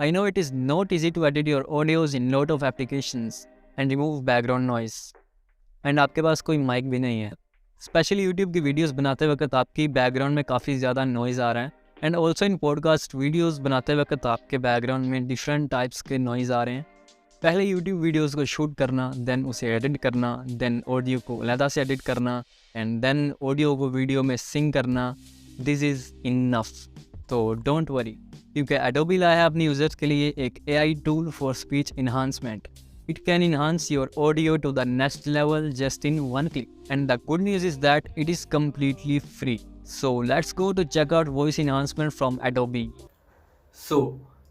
I know it is not easy to edit your audios in lot of applications and remove background noise. And आपके पास कोई mic भी नहीं है. Specially YouTube की videos बनाते वक्त आपकी बैकग्राउंड में काफ़ी ज़्यादा नॉइज़ आ रहा है. And also in podcast videos बनाते वक्त आपके बैकग्राउंड में डिफरेंट टाइप्स के नॉइज़ आ रहे हैं. पहले यूट्यूब वीडियोस को शूट करना, देन उसे एडिट करना, देन ऑडियो को अलग से एडिट करना, एंड देन ऑडियो को वीडियो में सिंक करना. This is enough. तो डोंट वरी, क्योंकि एडोबी लाया है अपने यूज़र्स के लिए एक AI tool for speech enhancement. It can enhance your audio to the next level just in one click. And the good news is that it is completely free. So let's go to check out voice enhancement from Adobe. So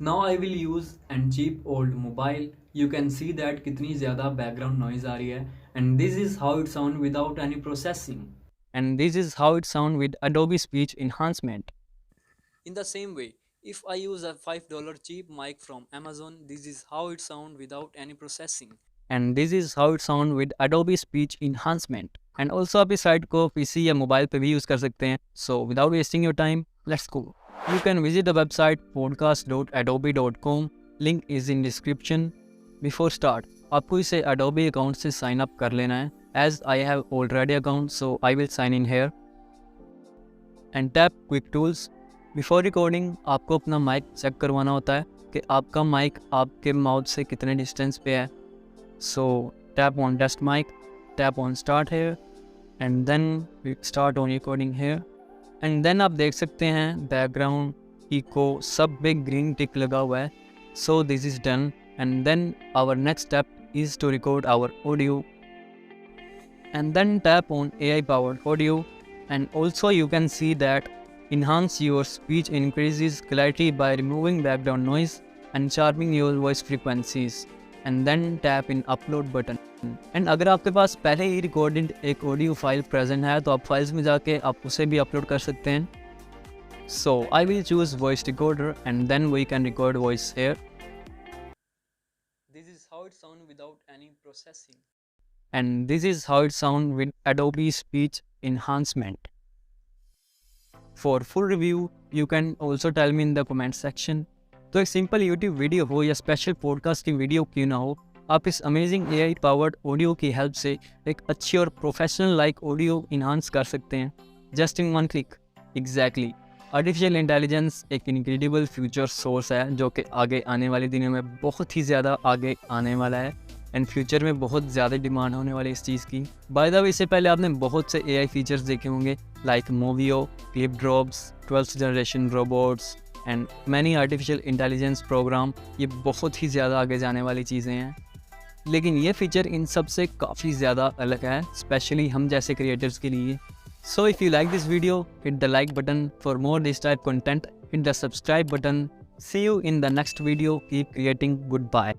now I will use and cheap old mobile. You can see that कितनी ज़्यादा background noise आ रही है. And this is how it sound without any processing. And this is how it sound with Adobe speech enhancement. In the same way, if I use a $5 cheap mic from Amazon, this is how it sound without any processing. And this is how it sound with Adobe speech enhancement. And also आप इस site को PC या mobile पे भी use कर सकते हैं. So without wasting your time, let's go. You can visit the website podcast.adobe.com. Link is in description. Before start, आपको इसे Adobe अकाउंट से साइन अप कर लेना है. As I have already account, so I will sign in here. And tap Quick Tools. Before recording आपको अपना mic check करवाना होता है कि आपका माइक आपके माउथ से कितने डिस्टेंस पे है. So tap on test mic, tap on start here, and then start on recording here. And then आप देख सकते हैं बैकग्राउंड इको सब पे ग्रीन टिक लगा हुआ है. So this is done. And then our next step is to record our audio. And then tap on AI powered audio. And also you can see that enhance your speech increases clarity by removing background noise and sharpening your voice frequencies. And then tap in upload button. And अगर आपके पास पहले ही recorded एक audio file present है तो आप files में जाके आप उसे भी अपलोड कर सकते हैं. So I will choose voice recorder and then we can record voice here. This is how it sound without any processing. And this is how it sound with Adobe speech enhancement. For full review, you can also tell me in the comment section. तो एक simple YouTube video हो या special podcast की video क्यों ना हो, आप इस अमेजिंग AI पावर्ड ऑडियो की हेल्प से एक अच्छी और प्रोफेशनल लाइक ऑडियो इन्हांस कर सकते हैं just in one click. Exactly. Artificial intelligence एक इनक्रेडिबल फ्यूचर सोर्स है जो कि आगे आने वाले दिनों में बहुत ही ज़्यादा आगे आने वाला है. एंड फ्यूचर में बहुत ज़्यादा डिमांड होने वाली इस चीज़ की. बाय द वे, इससे पहले आपने बहुत से AI फीचर्स देखे होंगे like Movio, clip drops, 12th generation robots and many artificial intelligence program. ये बहुत ही ज़्यादा आगे जाने वाली चीज़ें हैं, लेकिन ये फीचर इन सब से काफ़ी ज़्यादा अलग है, स्पेशली हम जैसे क्रिएटर्स के लिए. So if you like this video, hit the like button. For more this type content, hit the subscribe button. See you in the next video. Keep creating. Goodbye.